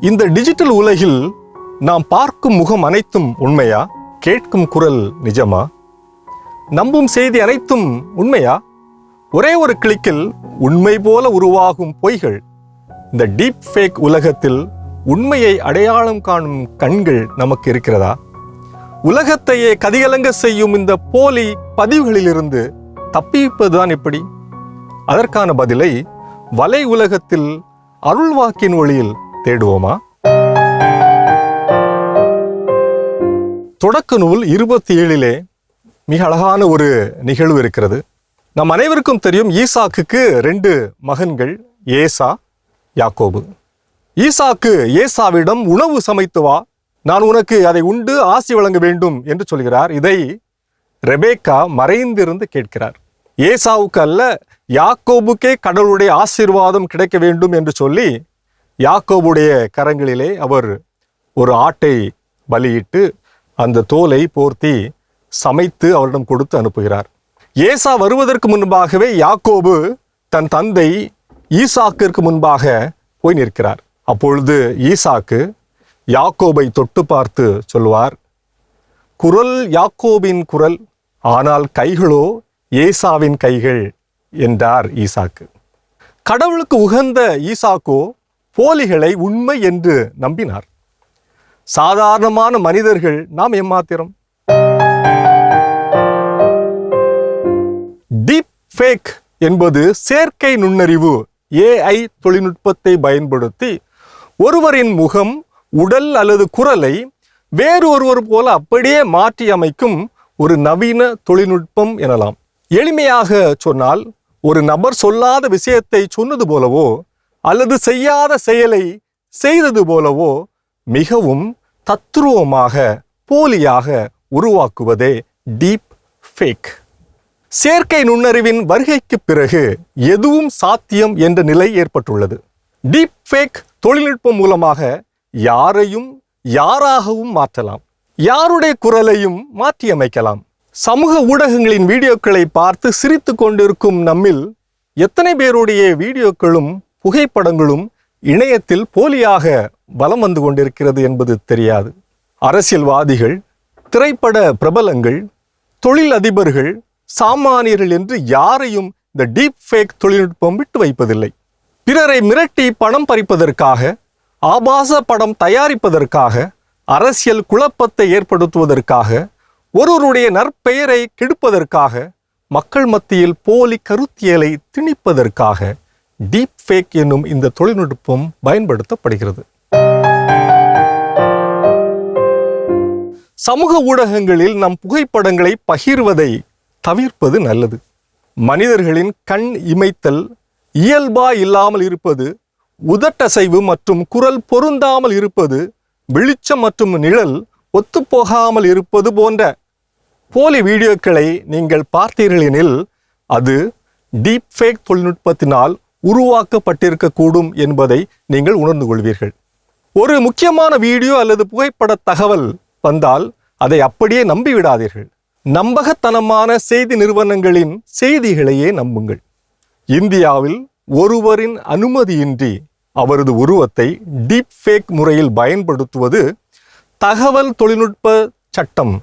இந்த டிஜிட்டல் உலகில் நாம் பார்க்கும் முகம் அனைத்தும் உண்மையா? கேட்கும் குரல் நிஜமா? நம்பும் செய்தி அனைத்தும் உண்மையா? ஒரே ஒரு கிளிக்கில் உண்மை போல உருவாகும் பொய்கள். இந்த டீப் ஃபேக் உலகத்தில் உண்மையை அடையாளம் காணும் கண்கள் நமக்கு இருக்கிறதா? உலகத்தையே கதிகலங்க செய்யும் இந்த போலி பதிவுகளிலிருந்து தப்பிப்பதுதான் எப்படி? அதற்கான பதிலை வலை உலகத்தில் அருள்வாக்கின் ஒளியில் தேடுவோமா? தொடக்க நூல் 27 மிக அழகான ஒரு நிகழ்வு இருக்கிறது. நம் அனைவருக்கும் தெரியும், ஈசாக்குக்கு 2 மகன்கள், ஏசா, யாக்கோபு. ஈசாக்கு ஏசாவிடம் உணவு சமைத்து வா, நான் உனக்கு அதை உண்டு ஆசி வழங்க வேண்டும் என்று சொல்கிறார். இதை ரெபேக்கா மறைந்திருந்து கேட்கிறார். ஏசாவுக்கு அல்ல, யாக்கோபுக்கே கடவுளுடைய ஆசீர்வாதம் கிடைக்க வேண்டும் என்று சொல்லி யாக்கோபுடைய கரங்களிலே அவர் ஒரு ஆட்டை பலியிட்டு அந்த தோலை போர்த்தி சமைத்து அவரிடம் கொடுத்து அனுப்புகிறார். ஏசா வருவதற்கு முன்பாகவே யாக்கோபு தன் தந்தை ஈசாக்கிற்கு முன்பாக போய் நிற்கிறார். அப்பொழுது ஈசாக்கு யாக்கோபை தொட்டு பார்த்து சொல்வார், குரல் யாக்கோபின் குரல், ஆனால் கைகளோ ஏசாவின் கைகள் என்றார் ஈசாக்கு. கடவுளுக்கு உகந்த ஈசாக்கோ போலிகளை உண்மை என்று நம்பினார். சாதாரணமான மனிதர்கள் நாம் எம்மாத்திரம்? டீப் ஃபேக் என்பது செயற்கை நுண்ணறிவு AI தொழில்நுட்பத்தை பயன்படுத்தி ஒருவரின் முகம், உடல் அல்லது குரலை வேறு ஒருவர் போல அப்படியே மாற்றி அமைக்கும் ஒரு நவீன தொழில்நுட்பம் எனலாம். எளிமையாக சொன்னால், ஒரு நபர் சொல்லாத விஷயத்தை சொன்னது போலவோ அல்லது செய்யாத செயலை செய்தது போலவோ மிகவும் தத்ரூபமாக போலியாக உருவாக்குவதே டீப் ஃபேக். செயற்கை நுண்ணறிவின் வருகைக்கு பிறகு எதுவும் சாத்தியம் என்ற நிலை ஏற்பட்டுள்ளது. டீப் ஃபேக் தொழில்நுட்பம் மூலமாக யாரையும் யாராகவும் மாற்றலாம், யாருடைய குரலையும் மாற்றி அமைக்கலாம். சமூக ஊடகங்களின் வீடியோக்களை பார்த்து சிரித்து கொண்டிருக்கும் நம்மில் எத்தனை பேருடைய வீடியோக்களும் புகைப்படங்களும் இணையத்தில் போலியாக வலம் வந்து கொண்டிருக்கிறது என்பது தெரியாது. அரசியல்வாதிகள், திரைப்பட பிரபலங்கள், தொழில் அதிபர்கள், சாமானியர்கள் என்று யாரையும் இந்த டீப் ஃபேக் தொழில்நுட்பம் விட்டு வைப்பதில்லை. பிறரை மிரட்டி பணம் பறிப்பதற்காக, ஆபாச படம் தயாரிப்பதற்காக, அரசியல் குழப்பத்தை ஏற்படுத்துவதற்காக, ஒருவருடைய நற்பெயரை கெடுப்பதற்காக, மக்கள் மத்தியில் போலி கருத்தியலை திணிப்பதற்காக டீப் ஃபேக் என்னும் இந்த தொழில்நுட்பம் பயன்படுத்தப்படுகிறது. சமூக ஊடகங்களில் நம் புகைப்படங்களை பகிர்வதை தவிர்ப்பது நல்லது. மனிதர்களின் கண் இமைத்தல் இயல்பா இல்லாமல் இருப்பது, உதட்டசைவு மற்றும் குரல் பொருந்தாமல் இருப்பது, வெளிச்சம் மற்றும் நிழல் ஒத்துப்போகாமல் இருப்பது போன்ற போலி வீடியோக்களை நீங்கள் பார்த்தீர்கள் எனில் அது டீப் ஃபேக் தொழில்நுட்பத்தினால் உருவாக்கப்பட்டிருக்கக்கூடும் என்பதை நீங்கள் உணர்ந்து கொள்வீர்கள். ஒரு முக்கியமான வீடியோ அல்லது புகைப்பட தகவல் வந்தால் அதை அப்படியே நம்பிவிடாதீர்கள். நம்பகத்தனமான செய்தி நிறுவனங்களின் செய்திகளையே நம்புங்கள். இந்தியாவில் ஒருவரின் அனுமதியின்றி அவரது உருவத்தை டீப் ஃபேக் முறையில் பயன்படுத்துவது தகவல் தொழில்நுட்ப சட்டம்,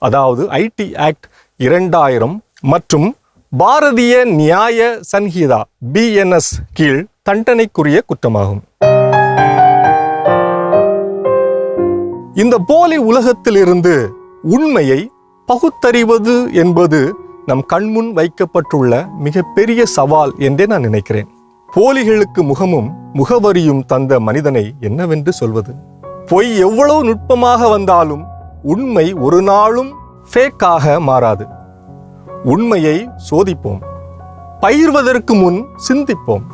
அதாவது IT ஆக்ட் 2000 மற்றும் பாரதிய நியாய சன்ஹிதா BNS கீழ் தண்டனைக்குரிய குற்றமாகும். இந்த போலி உலகத்திலிருந்து உண்மையை பகுத்தறிவது என்பது நம் கண்முன் வைக்கப்பட்டுள்ள மிகப்பெரிய சவால் என்றே நான் நினைக்கிறேன். போலிகளுக்கு முகமும் முகவரியும் தந்த மனிதனை என்னவென்று சொல்வது? பொய் எவ்வளவு நுட்பமாக வந்தாலும் உண்மை ஒரு நாளும் ஃபேக்காக மாறாது. உண்மையை சோதிப்போம், பயிர்வதற்கு முன் சிந்திப்போம்.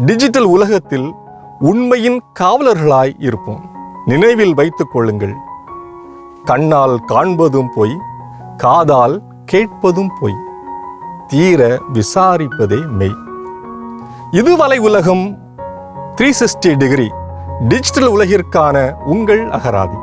டிஜிட்டல் உலகத்தில் உண்மையின் காவலர்களாய் இருப்போம். நினைவில் வைத்துக் கொள்ளுங்கள், கண்ணால் காண்பதும் பொய், காதால் கேட்பதும் பொய், தீர விசாரிப்பதே மெய். இது வலை உலகம் 360 டிகிரி டிஜிட்டல் உலகிற்கான உங்கள் அகராதி.